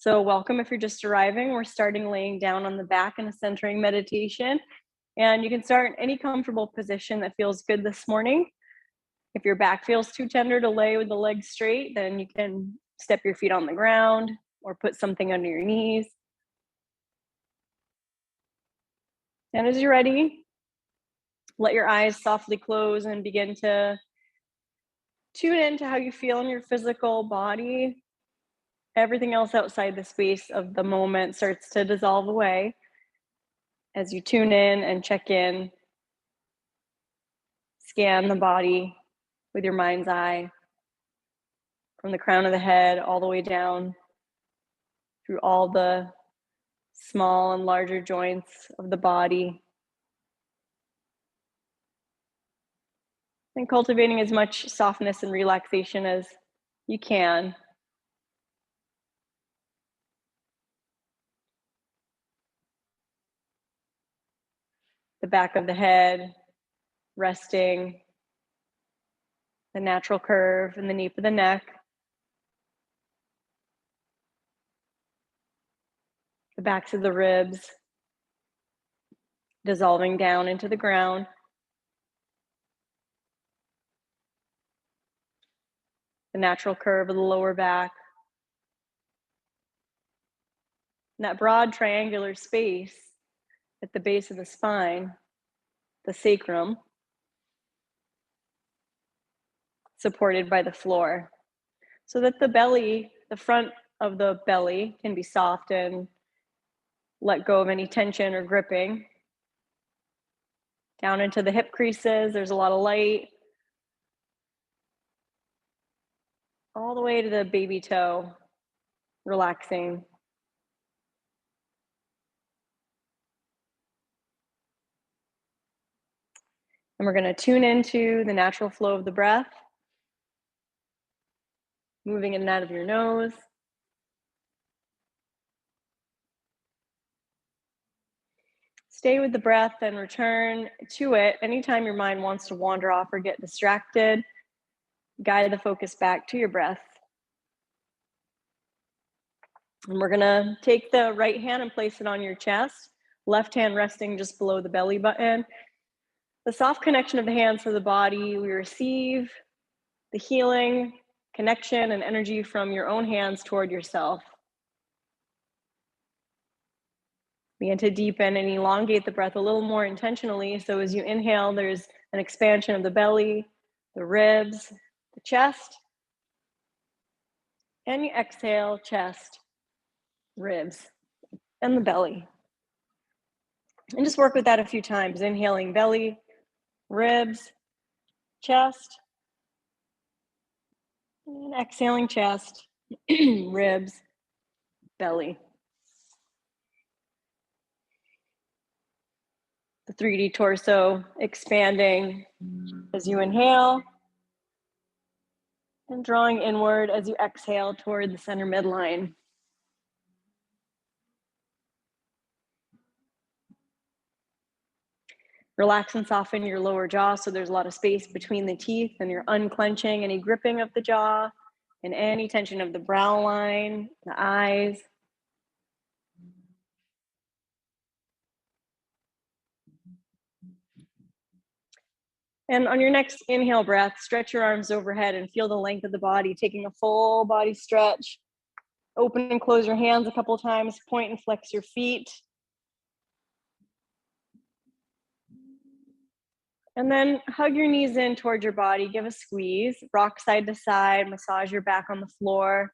So welcome if you're just arriving. We're starting laying down on the back in a centering meditation. And you can start in any comfortable position that feels good this morning. If your back feels too tender to lay with the legs straight, then you can step your feet on the ground or put something under your knees. And as you're ready, let your eyes softly close and begin to tune into how you feel in your physical body. Everything else outside the space of the moment starts to dissolve away as you tune in and check in. Scan the body with your mind's eye from the crown of the head all the way down through all the small and larger joints of the body. And cultivating as much softness and relaxation as you can. The back of the head resting, the natural curve in the nape of the neck. The backs of the ribs dissolving down into the ground. The natural curve of the lower back. And that broad triangular space at the base of the spine, the sacrum, supported by the floor, so that the belly, the front of the belly, can be soft and let go of any tension or gripping. Down into the hip creases, there's a lot of light. All the way to the baby toe, relaxing. And we're going to tune into the natural flow of the breath, moving in and out of your nose. Stay with the breath and return to it anytime your mind wants to wander off or get distracted. Guide the focus back to your breath. And we're going to take the right hand and place it on your chest, left hand resting just below the belly button. The soft connection of the hands to the body, we receive the healing, connection, and energy from your own hands toward yourself. Begin to deepen and elongate the breath a little more intentionally. So as you inhale, there's an expansion of the belly, the ribs, the chest. And you exhale, chest, ribs, and the belly. And just work with that a few times. Inhaling belly, ribs, chest. And exhaling chest, ribs, belly. The 3D torso expanding as you inhale and drawing inward as you exhale toward the center midline. Relax and soften your lower jaw so there's a lot of space between the teeth, and you're unclenching any gripping of the jaw and any tension of the brow line, the eyes. And on your next inhale breath, stretch your arms overhead and feel the length of the body, taking a full body stretch. Open and close your hands a couple times, point and flex your feet. And then hug your knees in towards your body, give a squeeze, rock side to side, massage your back on the floor.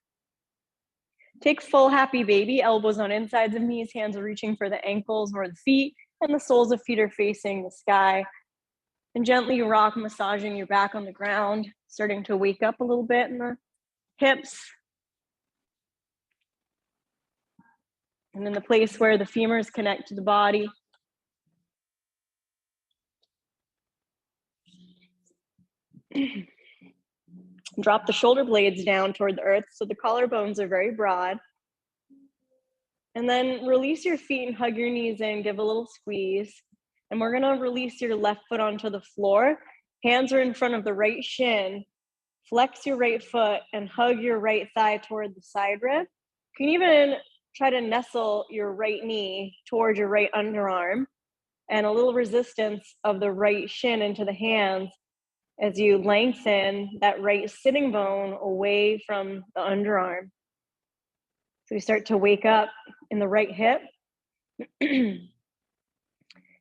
Take full happy baby, elbows on insides of knees, hands are reaching for the ankles or the feet, and the soles of feet are facing the sky. And gently rock, massaging your back on the ground, starting to wake up a little bit in the hips. And in the place where the femurs connect to the body. Drop the shoulder blades down toward the earth so the collarbones are very broad. And then release your feet and hug your knees in, give a little squeeze. And we're gonna release your left foot onto the floor. Hands are in front of the right shin. Flex your right foot and hug your right thigh toward the side rib. You can even try to nestle your right knee towards your right underarm and a little resistance of the right shin into the hands as you lengthen that right sitting bone away from the underarm. So you start to wake up in the right hip. And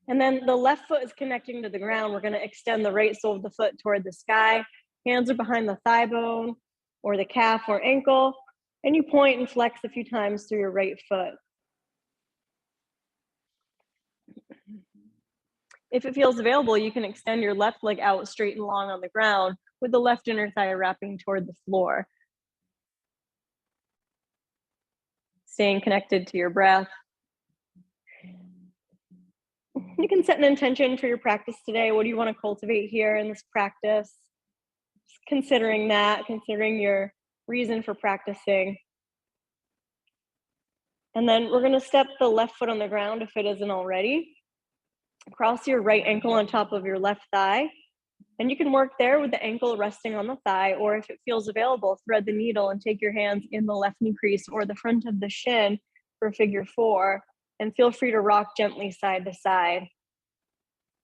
then the left foot is connecting to the ground. We're going to extend the right sole of the foot toward the sky. Hands are behind the thigh bone or the calf or ankle. And you point and flex a few times through your right foot. If it feels available, you can extend your left leg out straight and long on the ground with the left inner thigh wrapping toward the floor. Staying connected to your breath. You can set an intention for your practice today. What do you want to cultivate here in this practice? Just considering that, considering your reason for practicing. And then we're going to step the left foot on the ground if it isn't already. Cross your right ankle on top of your left thigh. And you can work there with the ankle resting on the thigh, or if it feels available, thread the needle and take your hands in the left knee crease or the front of the shin for figure 4. And feel free to rock gently side to side,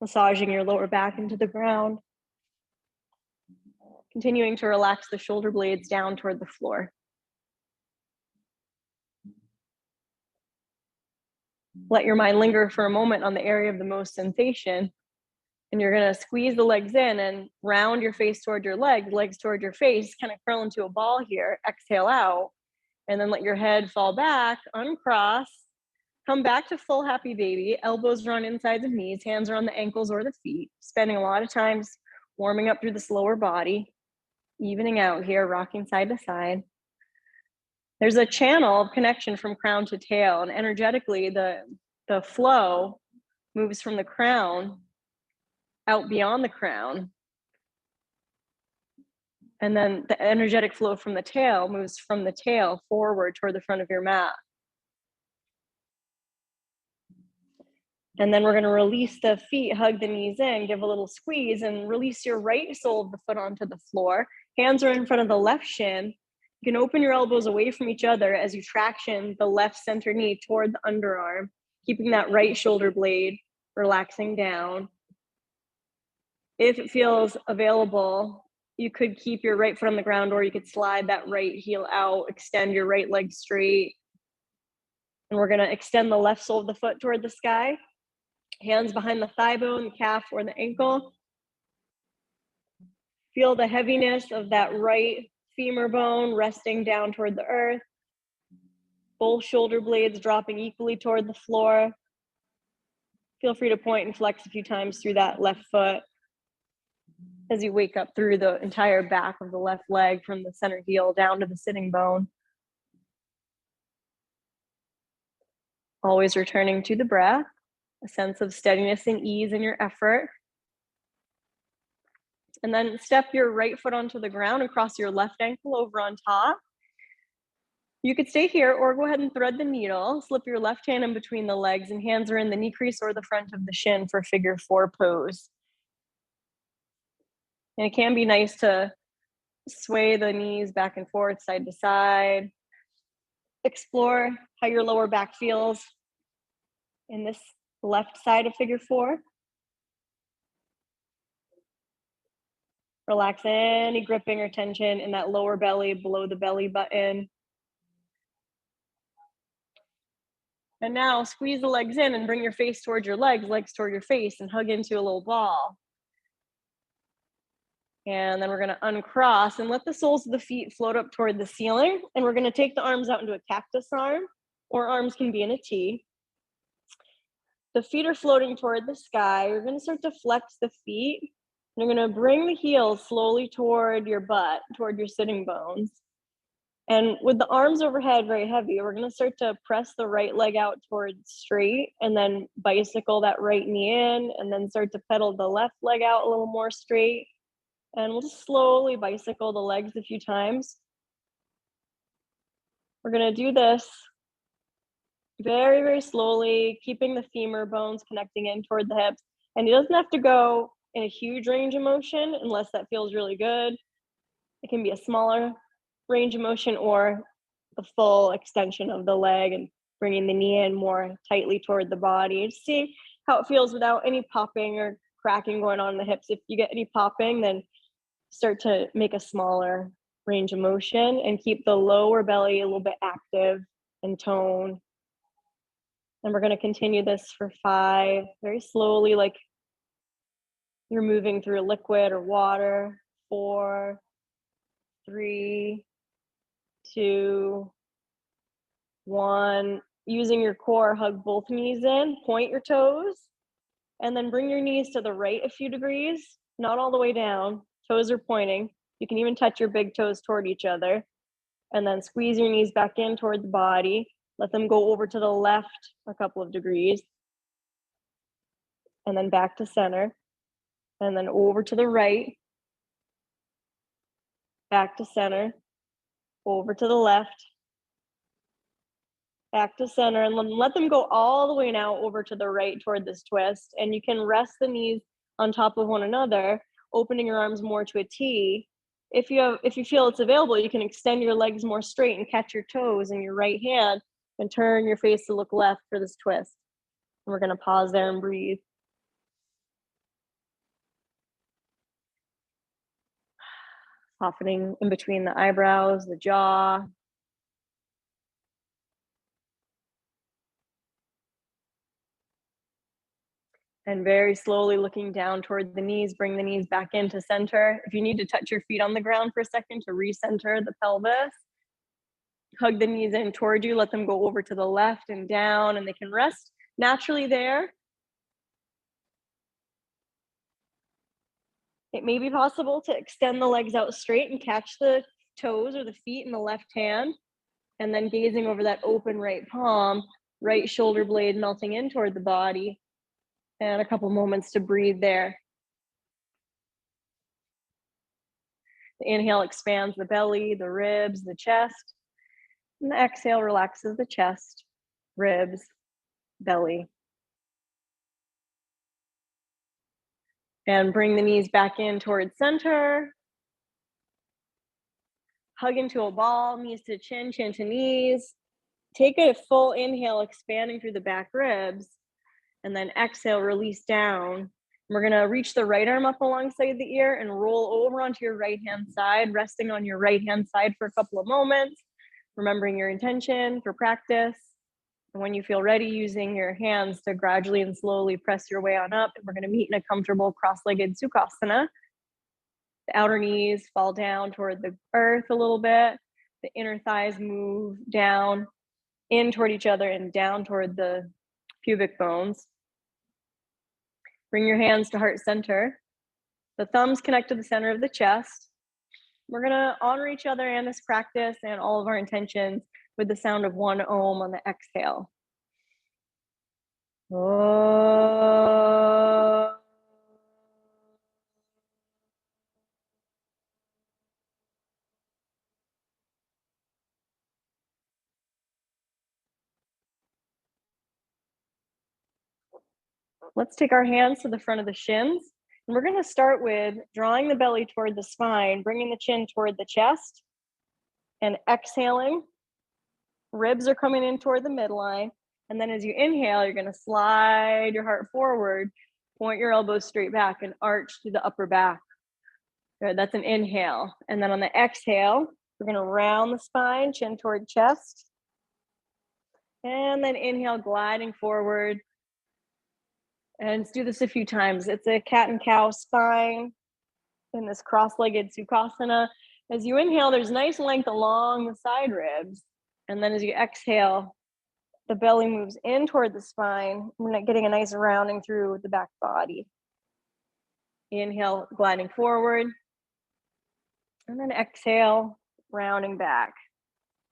massaging your lower back into the ground. Continuing to relax the shoulder blades down toward the floor. Let your mind linger for a moment on the area of the most sensation. And you're going to squeeze the legs in and round your face toward your legs toward your face, kind of curl into a ball here. Exhale out. And then let your head fall back, uncross. Come back to full happy baby. Elbows are on insides of knees. Hands are on the ankles or the feet. Spending a lot of times warming up through this lower body. Evening out here, rocking side to side. There's a channel of connection from crown to tail. And energetically, the flow moves from the crown out beyond the crown. And then the energetic flow from the tail moves from the tail forward toward the front of your mat. And then we're going to release the feet, hug the knees in, give a little squeeze, and release your right sole of the foot onto the floor. Hands are in front of the left shin. You can open your elbows away from each other as you traction the left center knee toward the underarm, keeping that right shoulder blade relaxing down. If it feels available, you could keep your right foot on the ground, or you could slide that right heel out, extend your right leg straight. And we're going to extend the left sole of the foot toward the sky. Hands behind the thigh bone, the calf, or the ankle. Feel the heaviness of that right femur bone resting down toward the earth. Both shoulder blades dropping equally toward the floor. Feel free to point and flex a few times through that left foot as you wake up through the entire back of the left leg from the center heel down to the sitting bone. Always returning to the breath, a sense of steadiness and ease in your effort. And then step your right foot onto the ground and cross your left ankle over on top. You could stay here or go ahead and thread the needle. Slip your left hand in between the legs and hands are in the knee crease or the front of the shin for figure 4 pose. And it can be nice to sway the knees back and forth, side to side. Explore how your lower back feels in this left side of figure 4. Relax any gripping or tension in that lower belly, below the belly button. And now squeeze the legs in and bring your face towards your legs toward your face, and hug into a little ball. And then we're going to uncross and let the soles of the feet float up toward the ceiling. And we're going to take the arms out into a cactus arm, or arms can be in a T. The feet are floating toward the sky. You're going to start to flex the feet. And you're going to bring the heels slowly toward your butt, toward your sitting bones. And with the arms overhead very heavy, we're going to start to press the right leg out towards straight, and then bicycle that right knee in, and then start to pedal the left leg out a little more straight. And we'll just slowly bicycle the legs a few times. We're going to do this very, very slowly, keeping the femur bones connecting in toward the hips. And it doesn't have to go in a huge range of motion unless that feels really good. It can be a smaller range of motion or the full extension of the leg and bringing the knee in more tightly toward the body. Just see how it feels without any popping or cracking going on in the hips. If you get any popping, then start to make a smaller range of motion and keep the lower belly a little bit active and toned. And we're going to continue this for 5, very slowly, like you're moving through a liquid or water. 4, 3, 2, 1. Using your core, hug both knees in, point your toes, and then bring your knees to the right a few degrees, not all the way down. Toes are pointing. You can even touch your big toes toward each other. And then squeeze your knees back in toward the body. Let them go over to the left a couple of degrees. And then back to center. And then over to the right. Back to center. Over to the left. Back to center. And let them go all the way now over to the right toward this twist. And you can rest the knees on top of one another, opening your arms more to a T. If you feel it's available, you can extend your legs more straight and catch your toes in your right hand and turn your face to look left for this twist. And we're going to pause there and breathe. Softening in between the eyebrows, the jaw. And very slowly looking down toward the knees, bring the knees back into center. If you need to touch your feet on the ground for a second to recenter the pelvis, hug the knees in toward you, let them go over to the left and down, and they can rest naturally there. It may be possible to extend the legs out straight and catch the toes or the feet in the left hand, and then gazing over that open right palm, right shoulder blade melting in toward the body. And a couple moments to breathe there. The inhale expands the belly, the ribs, the chest. And the exhale relaxes the chest, ribs, belly. And bring the knees back in towards center. Hug into a ball, knees to chin, chin to knees. Take a full inhale, expanding through the back ribs. And then exhale, release down. We're going to reach the right arm up alongside the ear and roll over onto your right hand side, resting on your right hand side for a couple of moments, remembering your intention for practice. And when you feel ready, using your hands to gradually and slowly press your way on up. We're going to meet in a comfortable cross-legged Sukhasana. The outer knees fall down toward the earth a little bit. The inner thighs move down, in toward each other and down toward the pubic bones. Bring your hands to heart center. The thumbs connect to the center of the chest. We're going to honor each other and this practice and all of our intentions with the sound of one Om on the exhale. Om. Let's take our hands to the front of the shins. And we're going to start with drawing the belly toward the spine, bringing the chin toward the chest, and exhaling. Ribs are coming in toward the midline. And then as you inhale, you're going to slide your heart forward, point your elbows straight back, and arch through the upper back. Good, that's an inhale. And then on the exhale, we're going to round the spine, chin toward chest. And then inhale, gliding forward. And let's do this a few times. It's a cat and cow spine in this cross-legged Sukhasana. As you inhale, there's nice length along the side ribs. And then as you exhale, the belly moves in toward the spine. We're getting a nice rounding through the back body. Inhale, gliding forward. And then exhale, rounding back.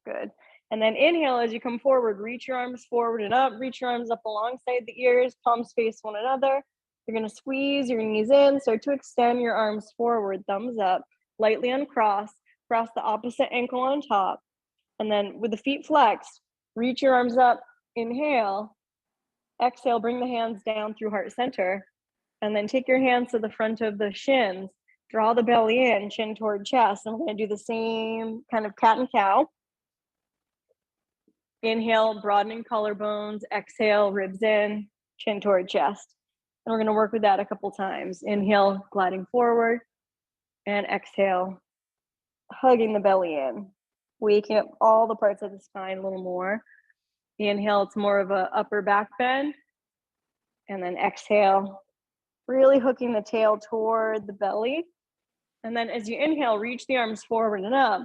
Good. And then inhale as you come forward, reach your arms forward and up, reach your arms up alongside the ears, palms face one another. You're going to squeeze your knees in, start to extend your arms forward, thumbs up, lightly uncross, cross the opposite ankle on top. And then with the feet flexed, reach your arms up, inhale, exhale, bring the hands down through heart center. And then take your hands to the front of the shins, draw the belly in, chin toward chest. And we're going to do the same kind of cat and cow. Inhale, broadening collarbones. Exhale, ribs in, chin toward chest. And we're going to work with that a couple times. Inhale, gliding forward. And exhale, hugging the belly in. Waking up all the parts of the spine a little more. Inhale, it's more of an upper back bend. And then exhale, really hooking the tail toward the belly. And then as you inhale, reach the arms forward and up.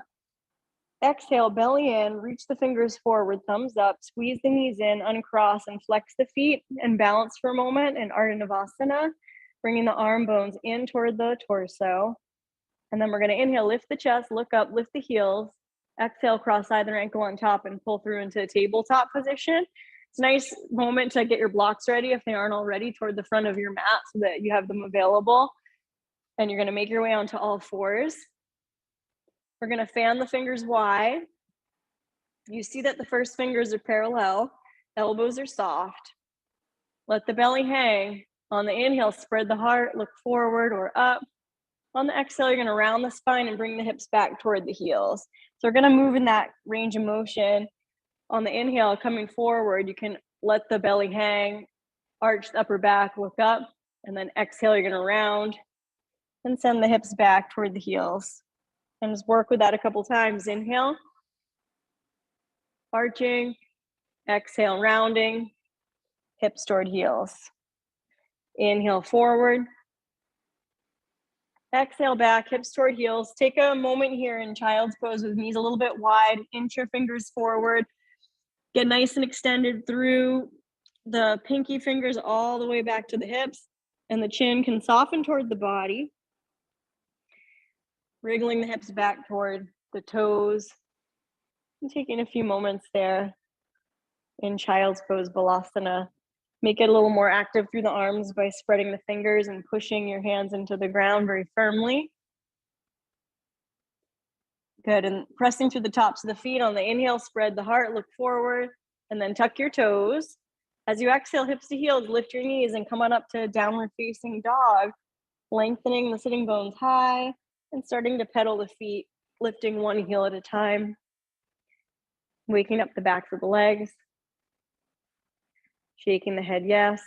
Exhale, belly in, reach the fingers forward, thumbs up, squeeze the knees in, uncross and flex the feet and balance for a moment in Ardha Navasana, bringing the arm bones in toward the torso. And then we're going to inhale, lift the chest, look up, lift the heels. Exhale, cross either ankle on top and pull through into a tabletop position. It's a nice moment to get your blocks ready if they aren't already toward the front of your mat so that you have them available. And you're going to make your way onto all fours. We're going to fan the fingers wide. You see that the first fingers are parallel, elbows are soft. Let the belly hang. On the inhale, spread the heart, look forward or up. On the exhale, you're going to round the spine and bring the hips back toward the heels. So we're going to move in that range of motion. On the inhale, coming forward, you can let the belly hang, arch the upper back, look up, and then exhale, you're going to round and send the hips back toward the heels. And just work with that a couple times. Inhale, arching, exhale, rounding, hips toward heels. Inhale, forward. Exhale, back, hips toward heels. Take a moment here in child's pose with knees a little bit wide, inch your fingers forward. Get nice and extended through the pinky fingers all the way back to the hips, and the chin can soften toward the body. Wriggling the hips back toward the toes. And taking a few moments there in child's pose, Balasana. Make it a little more active through the arms by spreading the fingers and pushing your hands into the ground very firmly. Good, and pressing through the tops of the feet. On the inhale, spread the heart, look forward, and then tuck your toes. As you exhale, hips to heels, lift your knees and come on up to downward facing dog, lengthening the sitting bones high and starting to pedal the feet, lifting one heel at a time. Waking up the backs of the legs. Shaking the head, yes.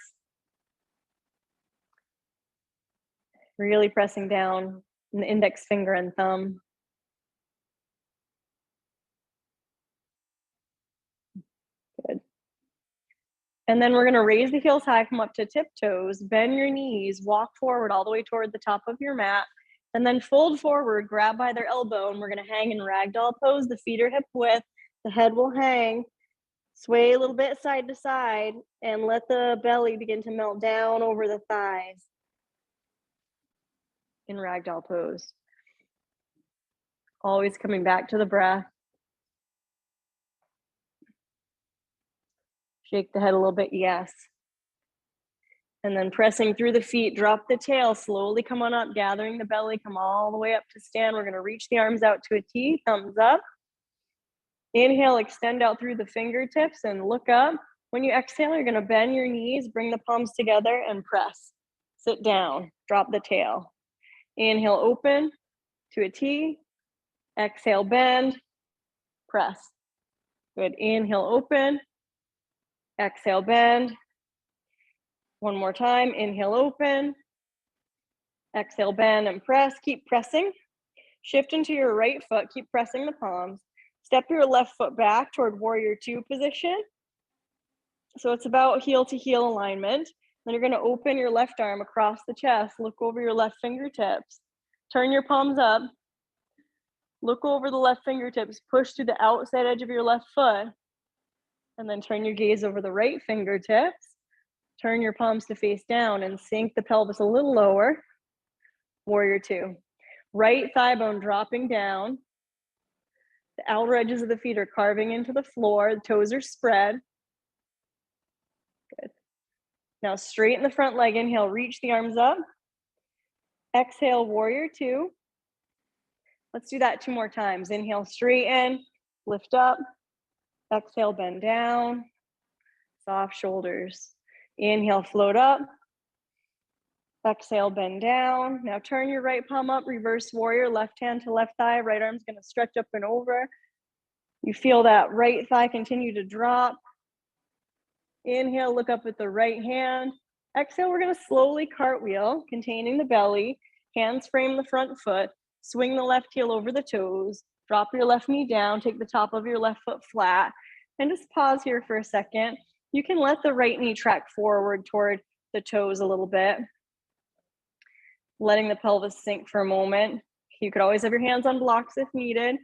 Really pressing down on the index finger and thumb. Good. And then we're going to raise the heels high, come up to tiptoes, bend your knees, walk forward all the way toward the top of your mat, and then fold forward, grab by their elbow, and we're going to hang in Ragdoll Pose. The feet are hip width, the head will hang. Sway a little bit side to side and let the belly begin to melt down over the thighs in Ragdoll Pose. Always coming back to the breath. Shake the head a little bit, yes. And then pressing through the feet, drop the tail, slowly come on up, gathering the belly, come all the way up to stand. We're gonna reach the arms out to a T, thumbs up. Inhale, extend out through the fingertips and look up. When you exhale, you're gonna bend your knees, bring the palms together and press. Sit down, drop the tail. Inhale, open to a T. Exhale, bend, press. Good, inhale, open. Exhale, bend. One more time, inhale, open. Exhale, bend and press, keep pressing. Shift into your right foot, keep pressing the palms. Step your left foot back toward warrior two position. So it's about heel to heel alignment. Then you're gonna open your left arm across the chest, look over your left fingertips. Turn your palms up, look over the left fingertips, push to the outside edge of your left foot, and then turn your gaze over the right fingertips. Turn your palms to face down and sink the pelvis a little lower. Warrior two. Right thigh bone dropping down. The outer edges of the feet are carving into the floor. The toes are spread. Good. Now straighten the front leg. Inhale, reach the arms up. Exhale, warrior two. Let's do that two more times. Inhale, straighten, lift up. Exhale, bend down. Soft shoulders. Inhale, float up. Exhale, bend down. Now turn your right palm up, reverse warrior, left hand to left thigh. Right arm's gonna stretch up and over. You feel that right thigh continue to drop. Inhale, look up at the right hand. Exhale, we're gonna slowly cartwheel, containing the belly. Hands frame the front foot. Swing the left heel over the toes. Drop your left knee down. Take the top of your left foot flat. And just pause here for a second. You can let the right knee track forward toward the toes a little bit. Letting the pelvis sink for a moment. You could always have your hands on blocks if needed.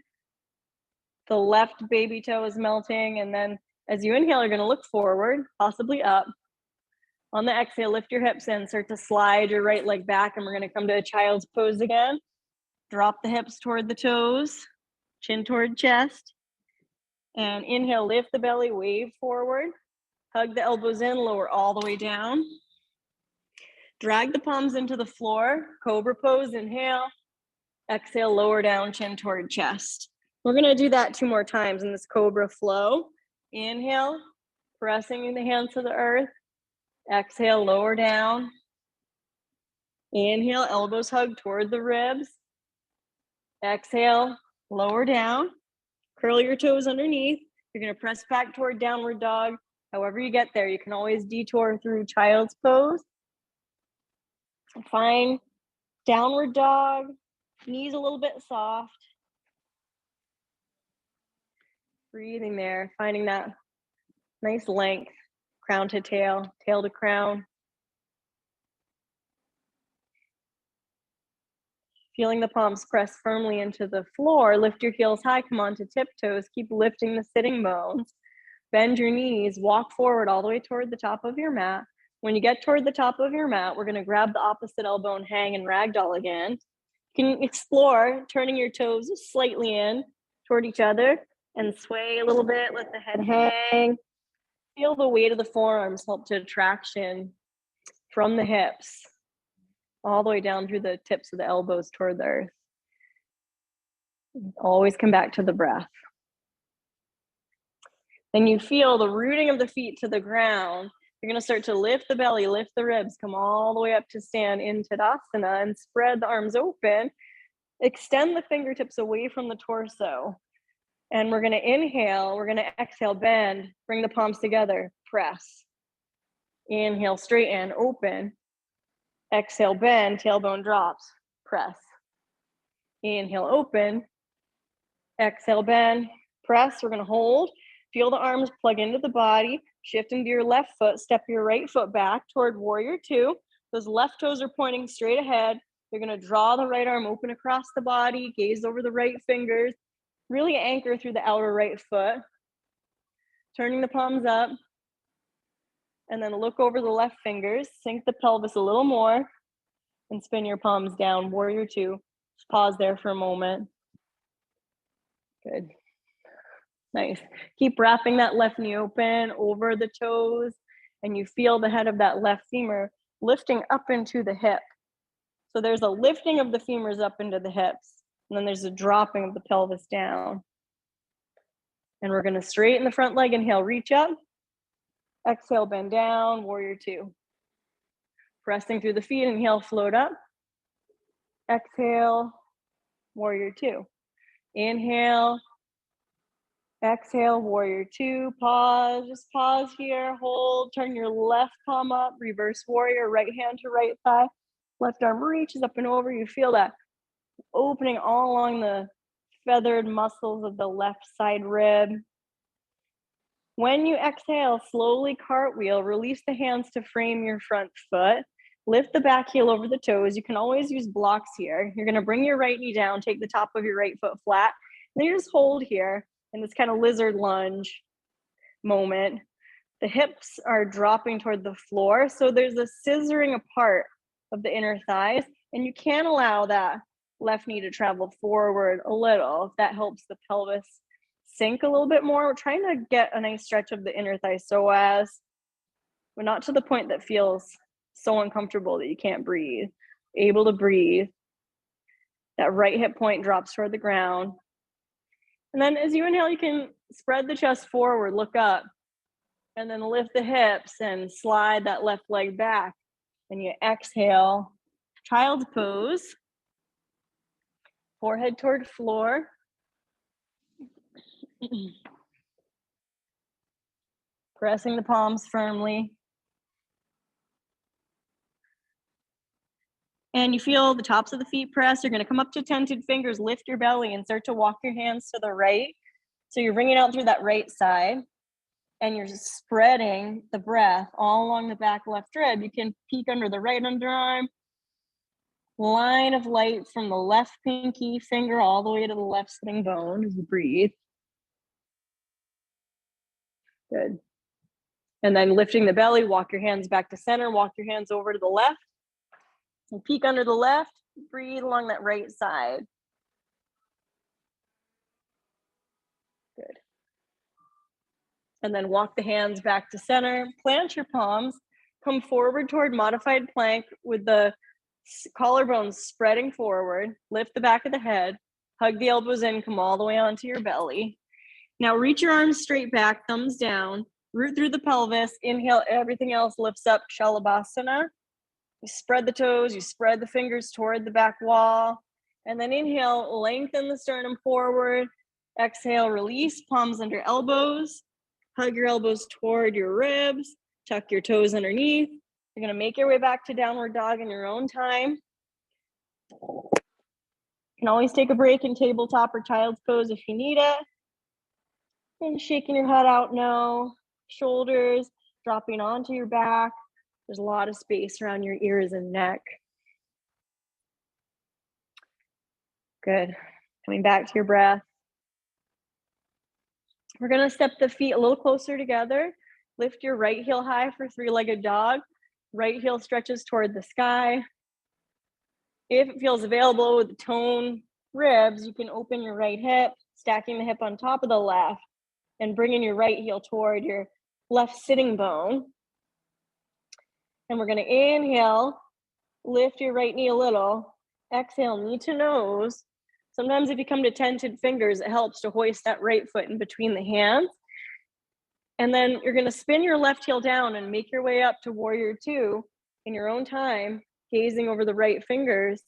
The left baby toe is melting, and then as you inhale, you're gonna look forward, possibly up. On the exhale, lift your hips in, start to slide your right leg back, and we're gonna come to a child's pose again. Drop the hips toward the toes, chin toward chest. And inhale, lift the belly, wave forward. Hug the elbows in, lower all the way down. Drag the palms into the floor, cobra pose, inhale. Exhale, lower down, chin toward chest. We're gonna do that 2 more times in this cobra flow. Inhale, pressing the hands to the earth. Exhale, lower down. Inhale, elbows hug toward the ribs. Exhale, lower down. Curl your toes underneath. You're gonna press back toward downward dog. However you get there, you can always detour through child's pose. Find downward dog, knees a little bit soft. Breathing there, finding that nice length, crown to tail, tail to crown. Feeling the palms press firmly into the floor. Lift your heels high, come onto tiptoes. Keep lifting the sitting bones. Bend your knees, walk forward all the way toward the top of your mat. When you get toward the top of your mat, we're gonna grab the opposite elbow and hang and ragdoll again. You can explore turning your toes slightly in toward each other and sway a little bit, let the head hang. Feel the weight of the forearms help to traction from the hips all the way down through the tips of the elbows toward the earth. Always come back to the breath. Then you feel the rooting of the feet to the ground. You're gonna start to lift the belly, lift the ribs, come all the way up to stand in Tadasana and spread the arms open. Extend the fingertips away from the torso. And we're gonna inhale, we're gonna exhale, bend, bring the palms together, press. Inhale, straighten, open. Exhale, bend, tailbone drops, press. Inhale, open. Exhale, bend, press. We're gonna hold. Feel the arms plug into the body. Shift into your left foot. Step your right foot back toward warrior 2. Those left toes are pointing straight ahead. You're gonna draw the right arm open across the body. Gaze over the right fingers. Really anchor through the outer right foot. Turning the palms up. And then look over the left fingers. Sink the pelvis a little more. And spin your palms down, warrior 2. Just pause there for a moment. Good. Nice. Keep wrapping that left knee open over the toes, and you feel the head of that left femur lifting up into the hip. So there's a lifting of the femurs up into the hips, and then there's a dropping of the pelvis down. And we're gonna straighten the front leg, inhale, reach up. Exhale, bend down, warrior 2. Pressing through the feet, inhale, float up. Exhale, warrior 2. Inhale. Exhale, warrior 2, pause, just pause here, hold, turn your left palm up, reverse warrior, right hand to right thigh, left arm reaches up and over. You feel that opening all along the feathered muscles of the left side rib. When you exhale, slowly cartwheel, release the hands to frame your front foot, lift the back heel over the toes. You can always use blocks here. You're gonna bring your right knee down, take the top of your right foot flat, and then you just hold here in this kind of lizard lunge moment. The hips are dropping toward the floor, so there's a scissoring apart of the inner thighs, and you can allow that left knee to travel forward a little if that helps the pelvis sink a little bit more. We're trying to get a nice stretch of the inner thigh psoas, but not to the point that feels so uncomfortable that you can't breathe. Able to breathe. That right hip point drops toward the ground. And then as you inhale, you can spread the chest forward, look up, and then lift the hips and slide that left leg back. And you exhale, child's pose, forehead toward floor. Pressing the palms firmly. And you feel the tops of the feet press. You're going to come up to tented fingers, lift your belly, and start to walk your hands to the right. So you're bringing out through that right side, and you're spreading the breath all along the back left rib. You can peek under the right underarm. Line of light from the left pinky finger all the way to the left sitting bone as you breathe. Good. And then lifting the belly, walk your hands back to center, walk your hands over to the left. And peek under the left, breathe along that right side. Good. And then walk the hands back to center, plant your palms, come forward toward modified plank with the collarbones spreading forward, lift the back of the head, hug the elbows in, come all the way onto your belly. Now reach your arms straight back, thumbs down, root through the pelvis, inhale, everything else lifts up, Shalabhasana. You spread the toes, you spread the fingers toward the back wall, and then inhale, lengthen the sternum forward. Exhale, release, palms under elbows. Hug your elbows toward your ribs. Tuck your toes underneath. You're going to make your way back to downward dog in your own time. You can always take a break in tabletop or child's pose if you need it. And shaking your head out, no. Shoulders dropping onto your back. There's a lot of space around your ears and neck. Good. Coming back to your breath. We're going to step the feet a little closer together. Lift your right heel high for three-legged dog. Right heel stretches toward the sky. If it feels available with the tone ribs, you can open your right hip, stacking the hip on top of the left, and bringing your right heel toward your left sitting bone. And we're going to inhale, lift your right knee a little. Exhale, knee to nose. Sometimes if you come to tented fingers, it helps to hoist that right foot in between the hands. And then you're going to spin your left heel down and make your way up to warrior two in your own time, gazing over the right fingers.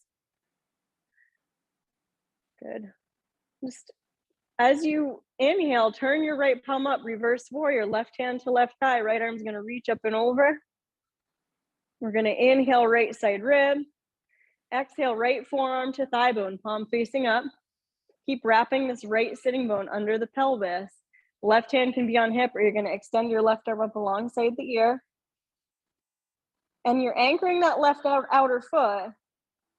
Good. Just as you inhale, turn your right palm up, reverse warrior, left hand to left thigh, right arm's going to reach up and over. We're going to inhale, right side rib. Exhale, right forearm to thigh bone, palm facing up. Keep wrapping this right sitting bone under the pelvis. Left hand can be on hip, or you're going to extend your left arm up alongside the ear. And you're anchoring that left outer foot.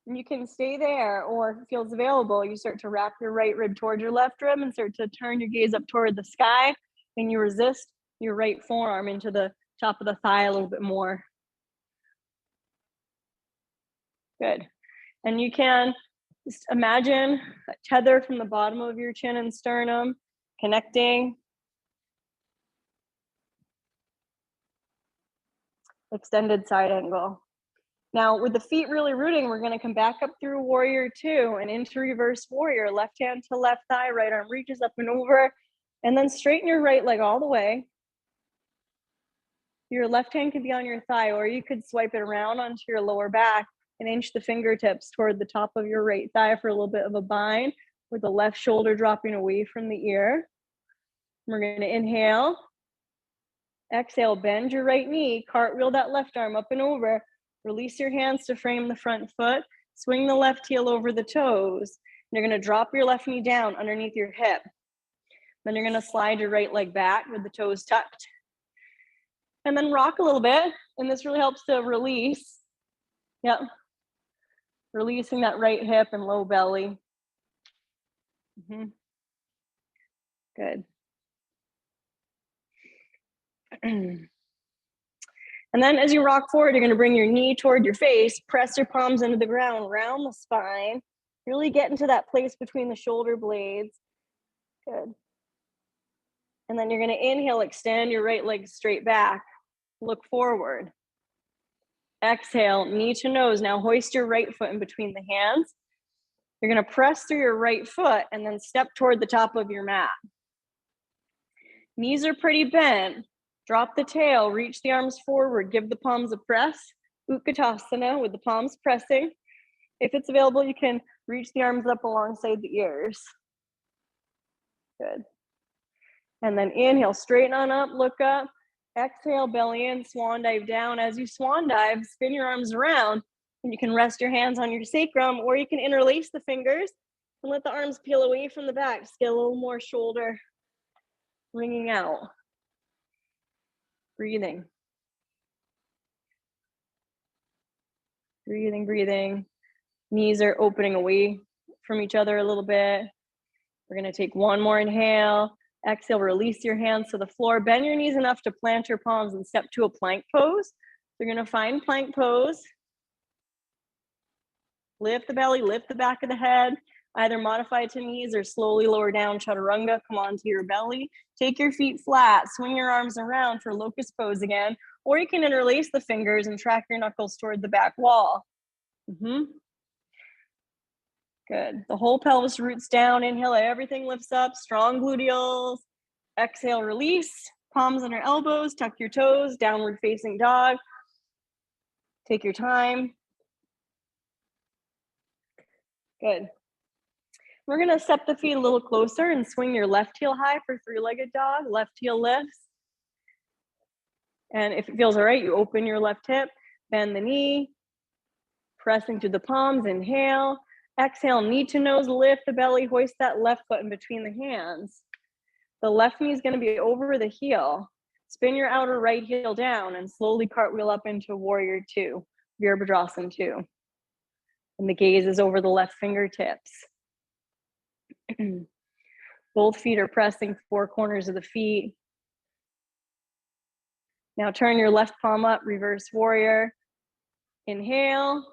And you can stay there, or if it feels available, you start to wrap your right rib toward your left rib and start to turn your gaze up toward the sky. And you resist your right forearm into the top of the thigh a little bit more. Good. And you can just imagine a tether from the bottom of your chin and sternum, connecting. Extended side angle. Now, with the feet really rooting, we're going to come back up through warrior two and into reverse warrior. Left hand to left thigh, right arm reaches up and over, and then straighten your right leg all the way. Your left hand could be on your thigh, or you could swipe it around onto your lower back and inch the fingertips toward the top of your right thigh for a little bit of a bind, with the left shoulder dropping away from the ear. We're going to inhale. Exhale, bend your right knee, cartwheel that left arm up and over. Release your hands to frame the front foot. Swing the left heel over the toes. You're going to drop your left knee down underneath your hip. Then you're going to slide your right leg back with the toes tucked. And then rock a little bit. And this really helps to release. Yep. Releasing that right hip and low belly. Good. And then as you rock forward, you're going to bring your knee toward your face, press your palms into the ground, round the spine, really get into that place between the shoulder blades. Good. And then you're going to inhale, extend your right leg straight back, look forward. Exhale, knee to nose. Now hoist your right foot in between the hands. You're going to press through your right foot and then step toward the top of your mat. Knees are pretty bent. Drop the tail, reach the arms forward, give the palms a press. Sukhasana with the palms pressing. If it's available, you can reach the arms up alongside the ears. Good. And then inhale, straighten on up, look up. Exhale, belly in, swan dive down. As you swan dive, spin your arms around, and you can rest your hands on your sacrum, or you can interlace the fingers and let the arms peel away from the back. Just get a little more shoulder wringing out. Breathing. Breathing, breathing. Knees are opening away from each other a little bit. We're going to take one more inhale. Exhale, release your hands to the floor. Bend your knees enough to plant your palms and step to a plank pose. You're going to find plank pose. Lift the belly, lift the back of the head. Either modify to knees or slowly lower down, chaturanga. Come onto your belly. Take your feet flat. Swing your arms around for locust pose again. Or you can interlace the fingers and track your knuckles toward the back wall. Good. The whole pelvis roots down. Inhale, everything lifts up. Strong gluteals. Exhale, release. Palms under elbows. Tuck your toes. Downward facing dog. Take your time. Good. We're going to step the feet a little closer and swing your left heel high for three-legged dog. Left heel lifts. And if it feels all right, you open your left hip. Bend the knee. Pressing through the palms. Inhale. Exhale, knee to nose, lift the belly, hoist that left foot in between the hands. The left knee is going to be over the heel. Spin your outer right heel down and slowly cartwheel up into warrior two, Virabhadrasana 2. And the gaze is over the left fingertips. Both feet are pressing four corners of the feet. Now turn your left palm up, reverse warrior. Inhale.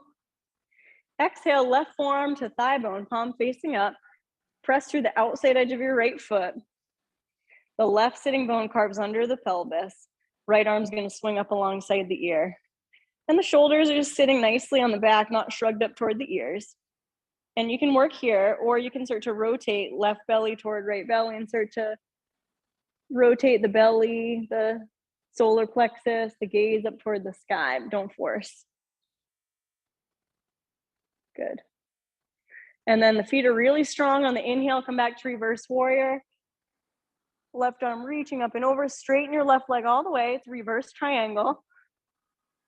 Exhale, left forearm to thigh bone, palm facing up. Press through the outside edge of your right foot. The left sitting bone carves under the pelvis. Right arm's going to swing up alongside the ear. And the shoulders are just sitting nicely on the back, not shrugged up toward the ears. And you can work here, or you can start to rotate left belly toward right belly and start to rotate the belly, the solar plexus, the gaze up toward the sky. Don't force. Good. And then the feet are really strong on the inhale. Come back to reverse warrior. Left arm reaching up and over. Straighten your left leg all the way. It's reverse triangle.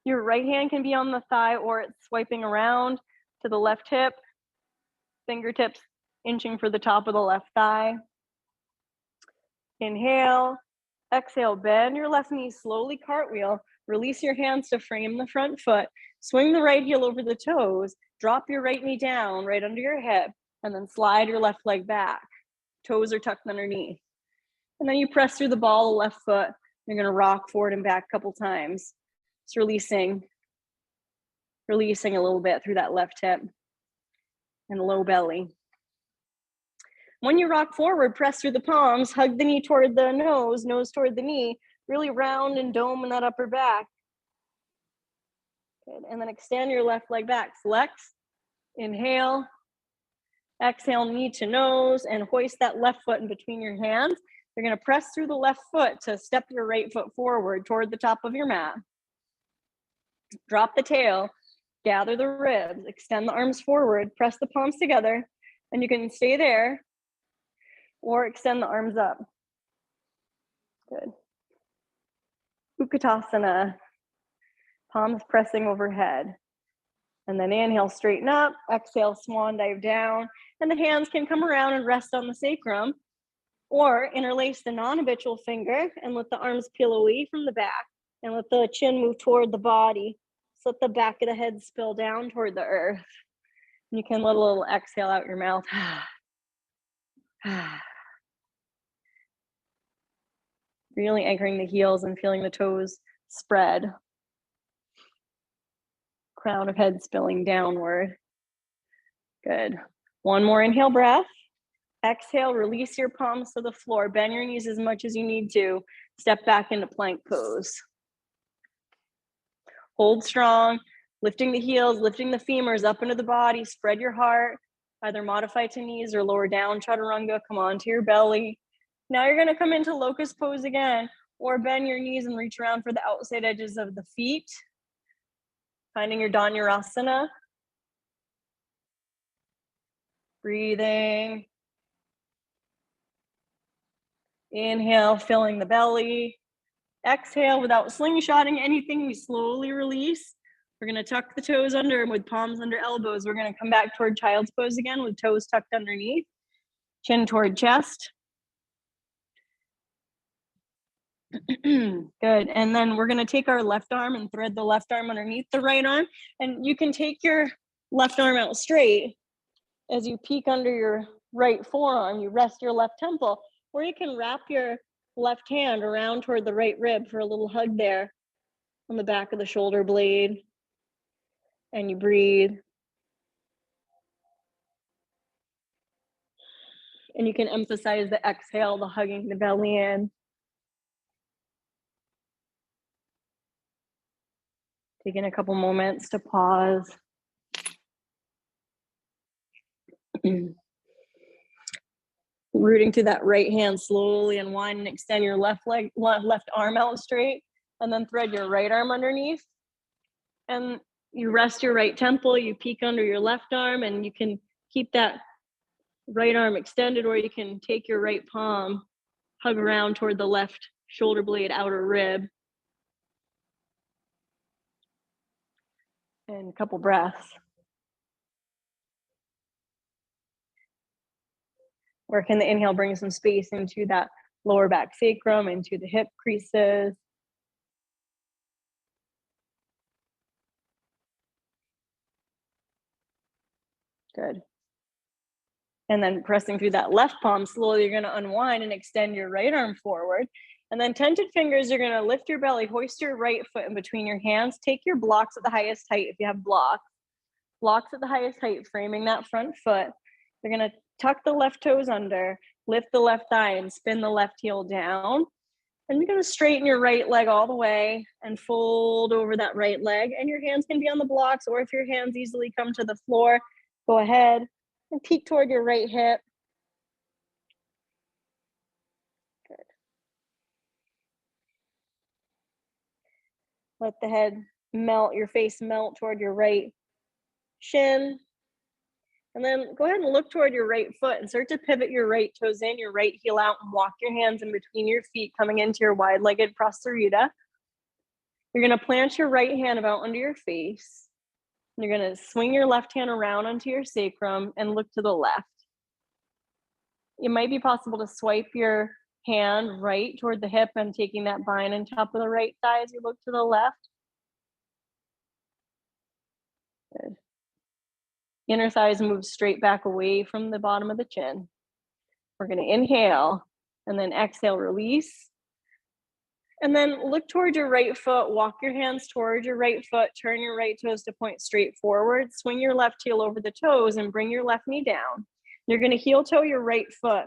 Your right hand can be on the thigh, or it's swiping around to the left hip. Fingertips inching for the top of the left thigh. Inhale. Exhale, bend your left knee, slowly cartwheel. Release your hands to frame the front foot. Swing the right heel over the toes. Drop your right knee down right under your hip, and then slide your left leg back. Toes are tucked underneath. And then you press through the ball of the left foot. You're going to rock forward and back a couple times. Just releasing a little bit through that left hip and low belly. When you rock forward, press through the palms, hug the knee toward the nose toward the knee, really round and dome in that upper back. Good. And then extend your left leg back. Flex, inhale, exhale, knee to nose, and hoist that left foot in between your hands. You're going to press through the left foot to step your right foot forward toward the top of your mat. Drop the tail, gather the ribs, extend the arms forward, press the palms together, and you can stay there or extend the arms up. Good. Sukhasana. Palms pressing overhead. And then inhale, straighten up. Exhale, swan dive down. And the hands can come around and rest on the sacrum, or interlace the non-habitual finger and let the arms peel away from the back and let the chin move toward the body. So let the back of the head spill down toward the earth. And you can let a little exhale out your mouth. Really anchoring the heels and feeling the toes spread. Crown of head spilling downward. Good. One more inhale breath. Exhale, release your palms to the floor. Bend your knees as much as you need to. Step back into plank pose. Hold strong, lifting the heels, lifting the femurs up into the body. Spread your heart. Either modify to knees or lower down, chaturanga. Come onto your belly. Now you're going to come into locust pose again, or bend your knees and reach around for the outside edges of the feet. Finding your Dhanurasana. Breathing. Inhale, filling the belly. Exhale, without slingshotting anything, we slowly release. We're gonna tuck the toes under with palms under elbows. We're gonna come back toward child's pose again with toes tucked underneath, chin toward chest. Good, and then we're gonna take our left arm and thread the left arm underneath the right arm. And you can take your left arm out straight as you peek under your right forearm, you rest your left temple, or you can wrap your left hand around toward the right rib for a little hug there on the back of the shoulder blade. And you breathe. And you can emphasize the exhale, the hugging the belly in. Taking a couple moments to pause. Rooting to that right hand, slowly unwind and extend your left arm out straight, and then thread your right arm underneath. And you rest your right temple, you peek under your left arm, and you can keep that right arm extended, or you can take your right palm, hug around toward the left shoulder blade, outer rib. And a couple breaths. Working the inhale, bring some space into that lower back sacrum, into the hip creases. Good. And then pressing through that left palm, slowly you're gonna unwind and extend your right arm forward. And then tented fingers, you're gonna lift your belly, hoist your right foot in between your hands, take your blocks at the highest height if you have blocks. Blocks at the highest height, framing that front foot. You're gonna tuck the left toes under, lift the left thigh and spin the left heel down. And you're gonna straighten your right leg all the way and fold over that right leg. And your hands can be on the blocks, or if your hands easily come to the floor, go ahead and peek toward your right hip. Good. Let the head melt, your face melt toward your right shin. And then go ahead and look toward your right foot and start to pivot your right toes in, your right heel out, and walk your hands in between your feet, coming into your wide-legged prasarita. You're gonna plant your right hand about under your face. You're gonna swing your left hand around onto your sacrum and look to the left. It might be possible to swipe your hand right toward the hip and taking that bind on top of the right thigh as you look to the left. Good. Inner thighs move straight back away from the bottom of the chin. We're gonna inhale and then exhale, release. And then look toward your right foot, walk your hands toward your right foot, turn your right toes to point straight forward, swing your left heel over the toes and bring your left knee down. You're gonna heel toe your right foot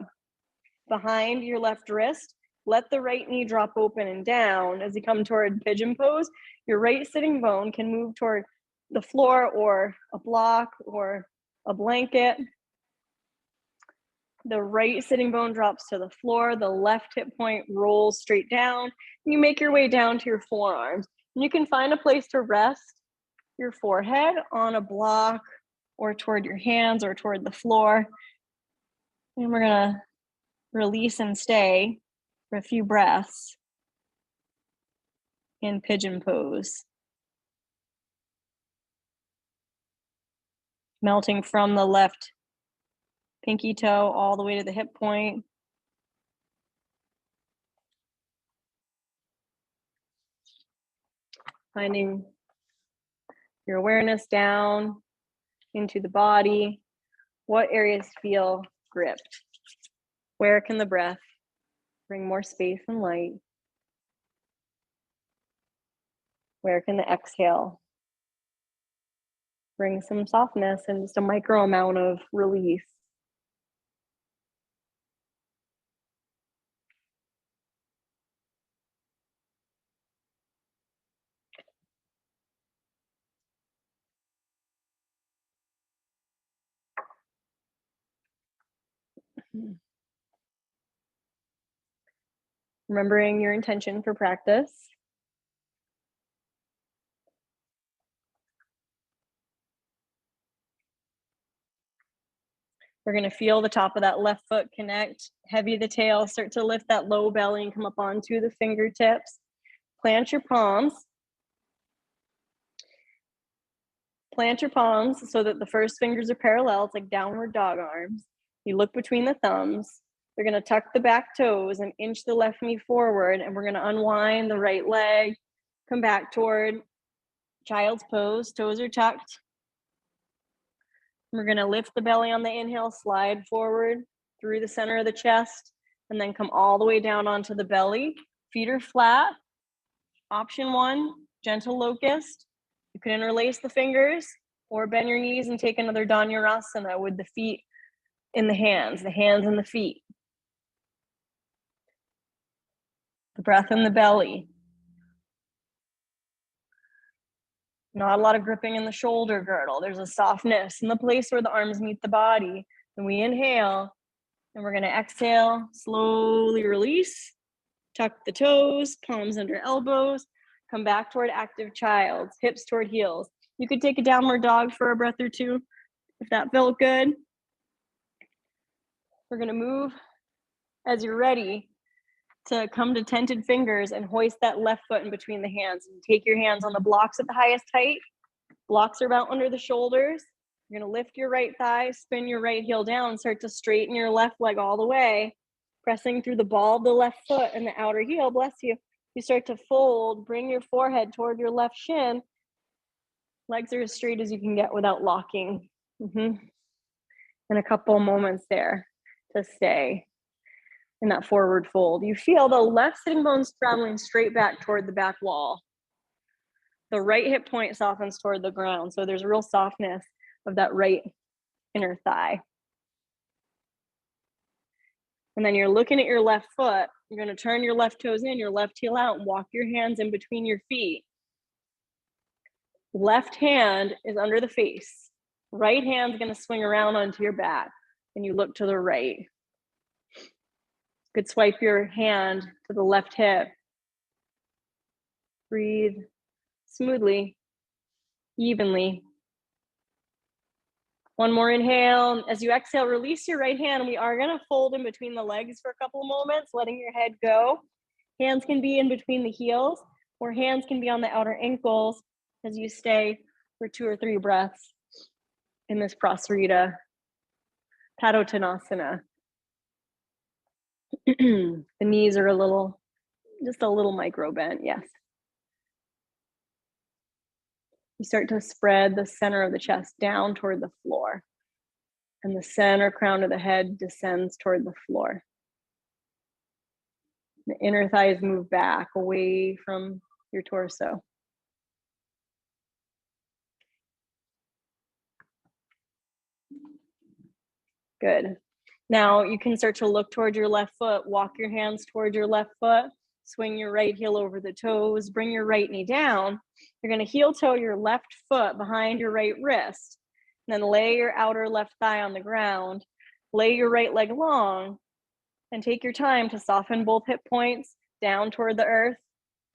behind your left wrist. Let the right knee drop open and down. As you come toward pigeon pose, your right sitting bone can move toward the floor or a block or a blanket. The right sitting bone drops to the floor, the left hip point rolls straight down, and you make your way down to your forearms. And you can find a place to rest your forehead on a block or toward your hands or toward the floor. And we're gonna release and stay for a few breaths in pigeon pose. Melting from the left pinky toe all the way to the hip point. Finding your awareness down into the body. What areas feel gripped? Where can the breath bring more space and light? Where can the exhale bring some softness and just a micro amount of release? Remembering your intention for practice. We're gonna feel the top of that left foot connect, heavy the tail, start to lift that low belly and come up onto the fingertips. Plant your palms. Plant your palms so that the first fingers are parallel. It's like downward dog arms. You look between the thumbs. You're gonna tuck the back toes and inch the left knee forward, and we're gonna unwind the right leg, come back toward child's pose, toes are tucked. We're gonna lift the belly on the inhale, slide forward through the center of the chest, and then come all the way down onto the belly. Feet are flat. Option one, gentle locust. You can interlace the fingers or bend your knees and take another Dhanurasana with the feet in the hands in the feet. The breath in the belly. Not a lot of gripping in the shoulder girdle. There's a softness in the place where the arms meet the body. And we inhale, and we're gonna exhale, slowly release, tuck the toes, palms under elbows, come back toward active child, hips toward heels. You could take a downward dog for a breath or two if that felt good. We're gonna move as you're ready to come to tented fingers and hoist that left foot in between the hands. And take your hands on the blocks at the highest height. Blocks are about under the shoulders. You're gonna lift your right thigh, spin your right heel down, start to straighten your left leg all the way, pressing through the ball of the left foot and the outer heel, bless you. You start to fold, bring your forehead toward your left shin. Legs are as straight as you can get without locking. And a couple moments there to stay in that forward fold. You feel the left sitting bones traveling straight back toward the back wall. The right hip point softens toward the ground. So there's a real softness of that right inner thigh. And then you're looking at your left foot. You're going to turn your left toes in, your left heel out, and walk your hands in between your feet. Left hand is under the face. Right hand's going to swing around onto your back, and you look to the right. You could swipe your hand to the left hip. Breathe smoothly, evenly. One more inhale. As you exhale, release your right hand. We are going to fold in between the legs for a couple of moments, letting your head go. Hands can be in between the heels, or hands can be on the outer ankles as you stay for 2 or 3 breaths in this Prasarita Paddo Tanasana. The knees are just a little micro bent, yes. You start to spread the center of the chest down toward the floor, and the center crown of the head descends toward the floor. The inner thighs move back away from your torso. Good. Now you can start to look toward your left foot, walk your hands toward your left foot, swing your right heel over the toes, bring your right knee down. You're going to heel toe your left foot behind your right wrist, and then lay your outer left thigh on the ground. Lay your right leg long, and take your time to soften both hip points down toward the earth.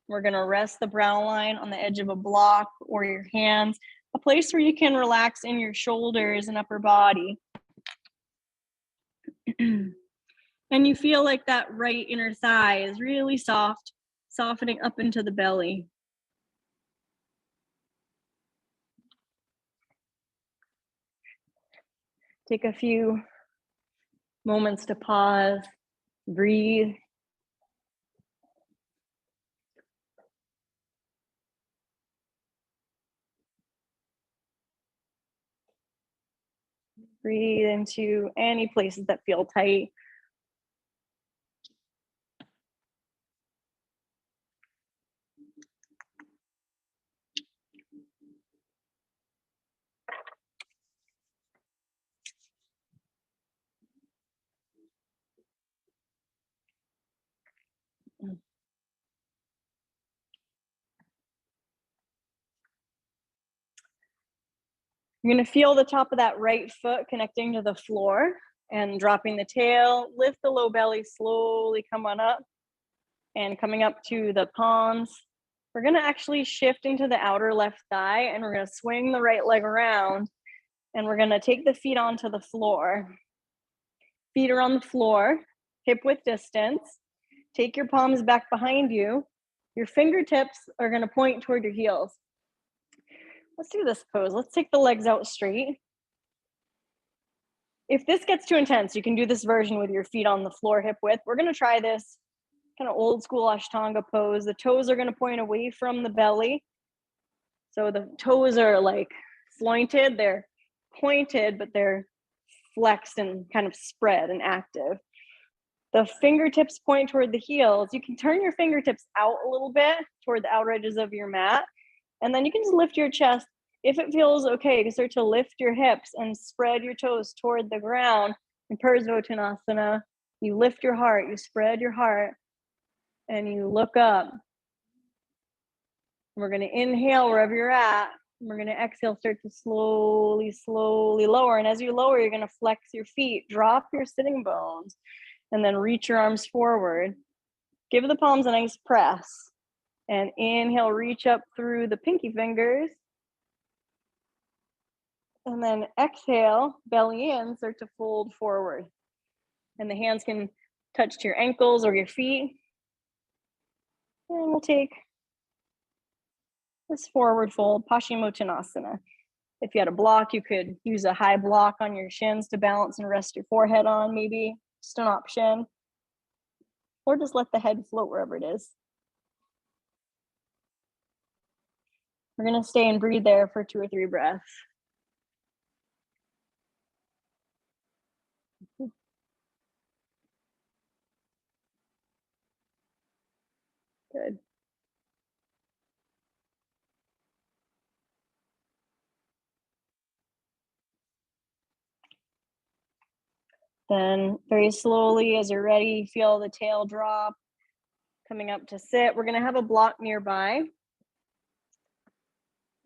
We're going to rest the brow line on the edge of a block or your hands, a place where you can relax in your shoulders and upper body. And you feel like that right inner thigh is really soft, softening up into the belly. Take a few moments to pause, breathe. Breathe into any places that feel tight. You're going to feel the top of that right foot connecting to the floor and dropping the tail. Lift the low belly, slowly come on up and coming up to the palms. We're going to actually shift into the outer left thigh, and we're going to swing the right leg around, and we're going to take the feet onto the floor. Feet are on the floor, hip width distance. Take your palms back behind you. Your fingertips are going to point toward your heels. Let's do this pose. Let's take the legs out straight. If this gets too intense, you can do this version with your feet on the floor, hip width. We're going to try this kind of old school Ashtanga pose. The toes are going to point away from the belly. So the toes are like flointed. They're pointed, but they're flexed and kind of spread and active. The fingertips point toward the heels. You can turn your fingertips out a little bit toward the outer edges of your mat. And then you can just lift your chest. If it feels okay, you can start to lift your hips and spread your toes toward the ground. In Purvottanasana, you lift your heart, you spread your heart, and you look up. We're going to inhale wherever you're at. We're going to exhale, start to slowly, slowly lower. And as you lower, you're going to flex your feet, drop your sitting bones, and then reach your arms forward. Give the palms a nice press. And inhale, reach up through the pinky fingers. And then exhale, belly in, start to fold forward. And the hands can touch to your ankles or your feet. And we'll take this forward fold, Paschimottanasana. If you had a block, you could use a high block on your shins to balance and rest your forehead on, maybe. Just an option. Or just let the head float wherever it is. We're going to stay and breathe there for 2 or 3 breaths. Good. Then very slowly, as you're ready, feel the tail drop, coming up to sit. We're going to have a block nearby.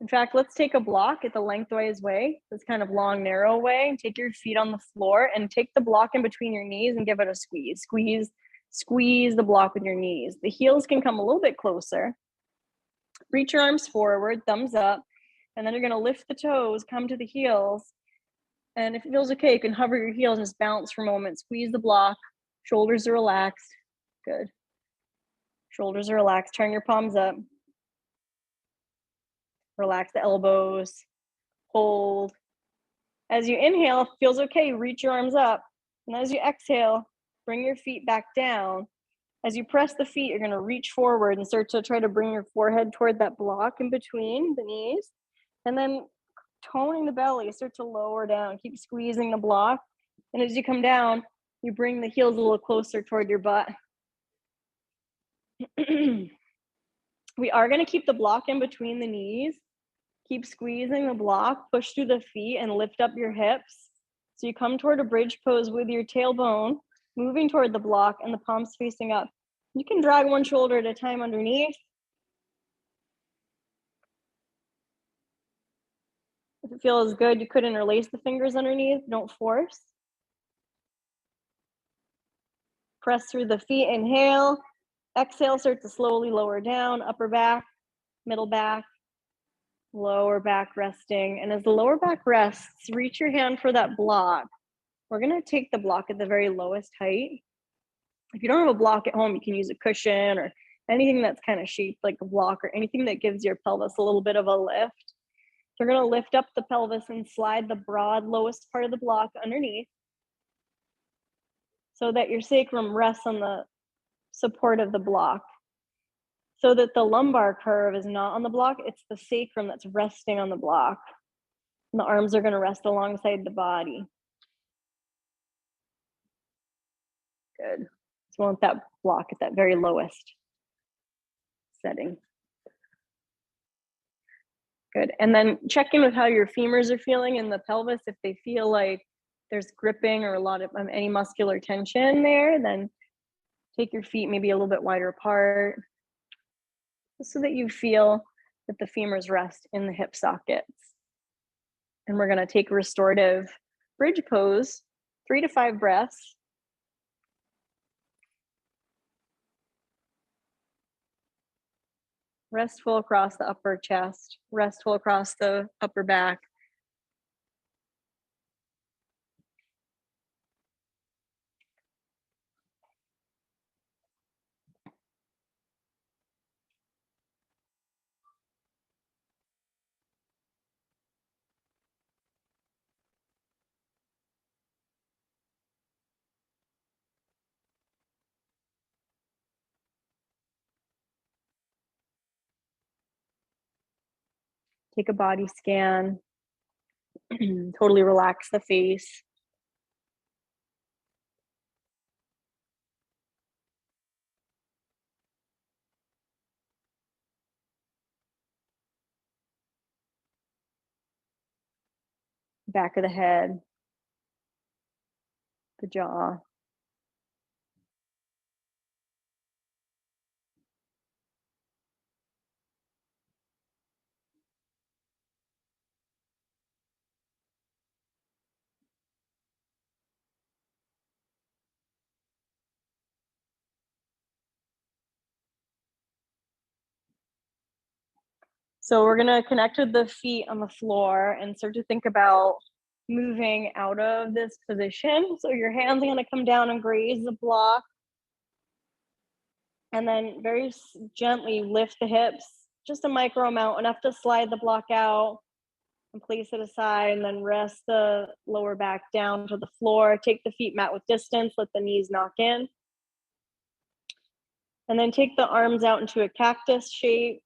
In fact, let's take a block at the lengthwise way, this kind of long, narrow way, and take your feet on the floor and take the block in between your knees and give it a squeeze. Squeeze the block with your knees. The heels can come a little bit closer. Reach your arms forward, thumbs up, and then you're going to lift the toes, come to the heels. And if it feels okay, you can hover your heels and just bounce for a moment. Squeeze the block. Shoulders are relaxed. Good. Shoulders are relaxed. Turn your palms up. Relax the elbows. Hold. As you inhale, if it feels okay, reach your arms up. And as you exhale, bring your feet back down. As you press the feet, you're going to reach forward and start to try to bring your forehead toward that block in between the knees. And then toning the belly, start to lower down. Keep squeezing the block. And as you come down, you bring the heels a little closer toward your butt. We are going to keep the block in between the knees. Keep squeezing the block, push through the feet, and lift up your hips. So you come toward a bridge pose with your tailbone, moving toward the block and the palms facing up. You can drag one shoulder at a time underneath. If it feels good, you could interlace the fingers underneath. Don't force. Press through the feet, inhale. Exhale, start to slowly lower down, upper back, middle back, lower back resting. And as the lower back rests, reach your hand for that block. We're going to take the block at the very lowest height. If you don't have a block at home, you can use a cushion or anything that's kind of shaped like a block or anything that gives your pelvis a little bit of a lift. So we're going to lift up the pelvis and slide the broad lowest part of the block underneath so that your sacrum rests on the support of the block. So that the lumbar curve is not on the block, it's the sacrum that's resting on the block. And the arms are going to rest alongside the body. Good. So we want that block at that very lowest setting. Good. And then check in with how your femurs are feeling in the pelvis. If they feel like there's gripping or a lot of any muscular tension there, then take your feet maybe a little bit wider apart so that you feel that the femurs rest in the hip sockets. And we're going to take a restorative bridge pose, 3 to 5 breaths. Restful across the upper chest, restful across the upper back. Take a body scan. Totally relax the face. Back of the head, the jaw. So we're gonna connect with the feet on the floor and start to think about moving out of this position. So your hands are gonna come down and graze the block. And then very gently lift the hips, just a micro amount, enough to slide the block out and place it aside, and then rest the lower back down to the floor. Take the feet mat with distance, let the knees knock in. And then take the arms out into a cactus shape.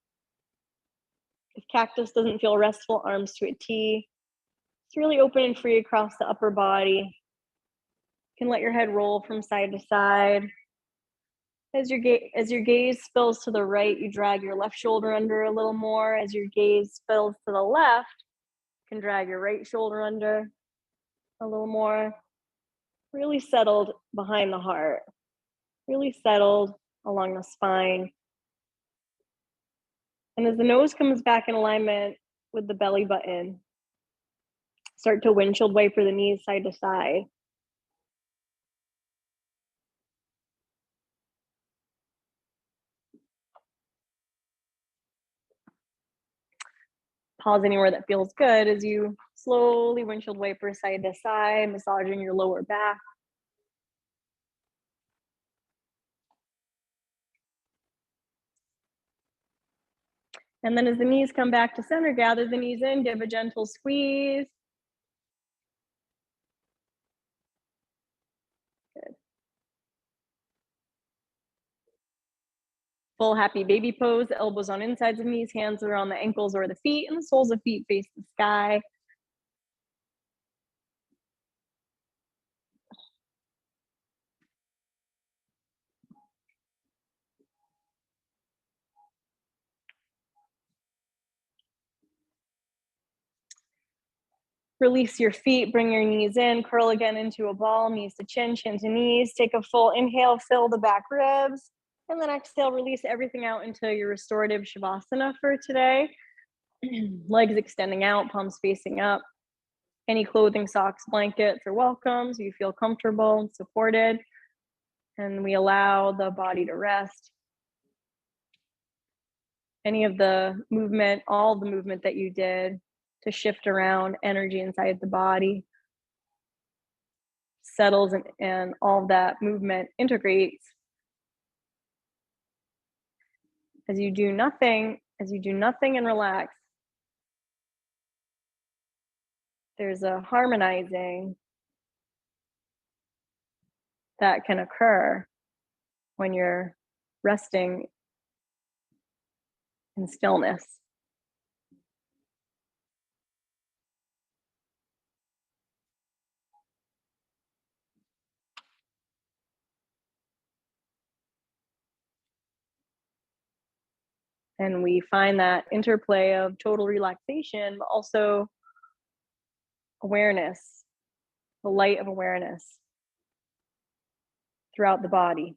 If cactus doesn't feel restful, arms to a T. It's really open and free across the upper body. You can let your head roll from side to side. As your gaze spills to the right, you drag your left shoulder under a little more. As your gaze spills to the left, you can drag your right shoulder under a little more. Really settled behind the heart. Really settled along the spine. And as the nose comes back in alignment with the belly button, start to windshield wiper the knees side to side. Pause anywhere that feels good as you slowly windshield wiper side to side, massaging your lower back. And then as the knees come back to center, gather the knees in, give a gentle squeeze. Good. Full happy baby pose, elbows on insides of knees, hands around the ankles or the feet, and the soles of feet face the sky. Release your feet, bring your knees in, curl again into a ball, knees to chin, chin to knees. Take a full inhale, fill the back ribs, and then exhale, release everything out into your restorative Shavasana for today. Legs extending out, palms facing up. Any clothing, socks, blankets are welcome so you feel comfortable and supported. And we allow the body to rest. Any of the movement, all the movement that you did to shift around energy inside the body settles, and all of that movement integrates. As you do nothing and relax, there's a harmonizing that can occur when you're resting in stillness. And we find that interplay of total relaxation, but also awareness, the light of awareness throughout the body.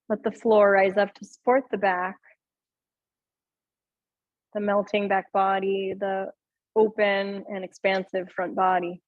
Let the floor rise up to support the back, the melting back body, the open and expansive front body.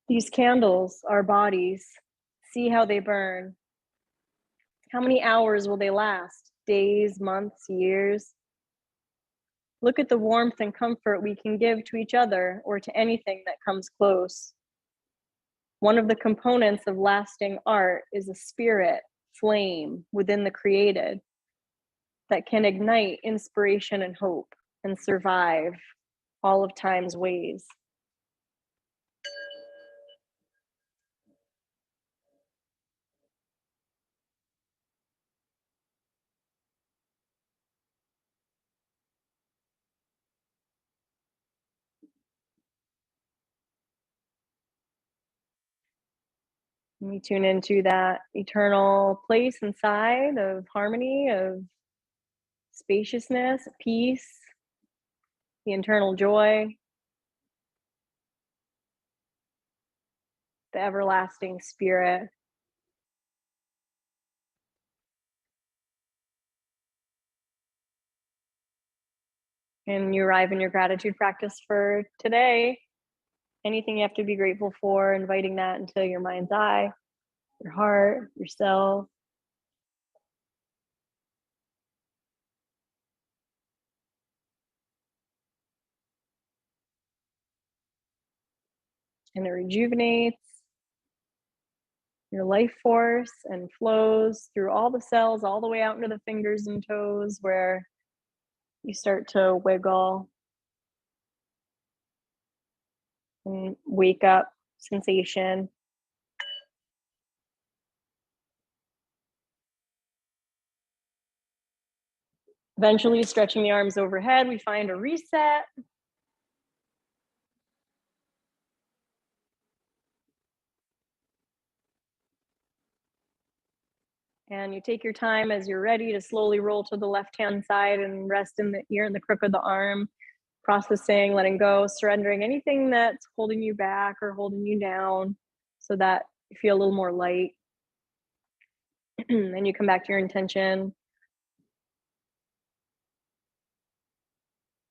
These candles, our bodies, see how they burn. How many hours will they last? Days, months, years? Look at the warmth and comfort we can give to each other or to anything that comes close. One of the components of lasting art is a spirit, flame within the created that can ignite inspiration and hope and survive all of time's ways. We tune into that eternal place inside of harmony, of spaciousness, peace, the internal joy, the everlasting spirit. And you arrive in your gratitude practice for today. Anything you have to be grateful for, inviting that into your mind's eye, your heart, yourself. And it rejuvenates your life force and flows through all the cells, all the way out into the fingers and toes, where you start to wiggle and wake up sensation. Eventually, stretching the arms overhead, we find a reset. And you take your time as you're ready to slowly roll to the left-hand side and rest in the ear and the crook of the arm, processing, letting go, surrendering anything that's holding you back or holding you down so that you feel a little more light. And you come back to your intention.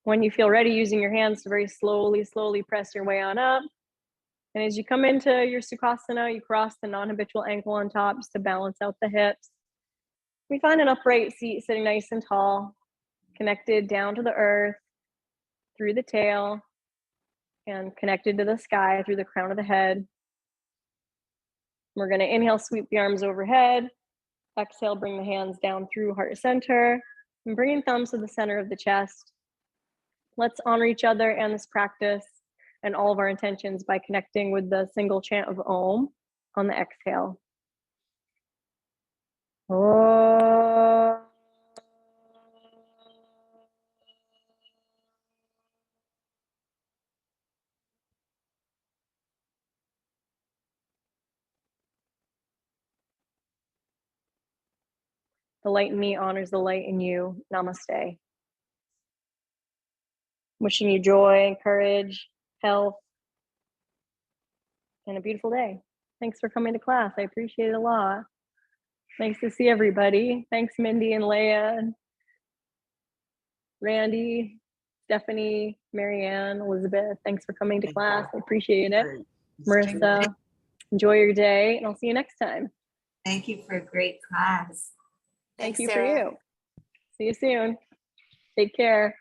When you feel ready, using your hands to very slowly press your way on up. And as you come into your Sukhasana, you cross the non-habitual ankle on top just to balance out the hips. We find an upright seat sitting nice and tall, connected down to the earth, through the tail, and connected to the sky through the crown of the head. We're going to inhale, sweep the arms overhead. Exhale, bring the hands down through heart center, and bringing thumbs to the center of the chest. Let's honor each other and this practice and all of our intentions by connecting with the single chant of Om on the exhale. Om. The light in me honors the light in you. Namaste. Wishing you joy, courage, health, and a beautiful day. Thanks for coming to class. I appreciate it a lot. Nice to see everybody. Thanks, Mindy and Leah, and Randy, Stephanie, Marianne, Elizabeth. Thanks for coming to class. I appreciate it. Marissa, enjoy your day, and I'll see you next time. Thank you for a great class. Thank you for you. See you soon. Take care.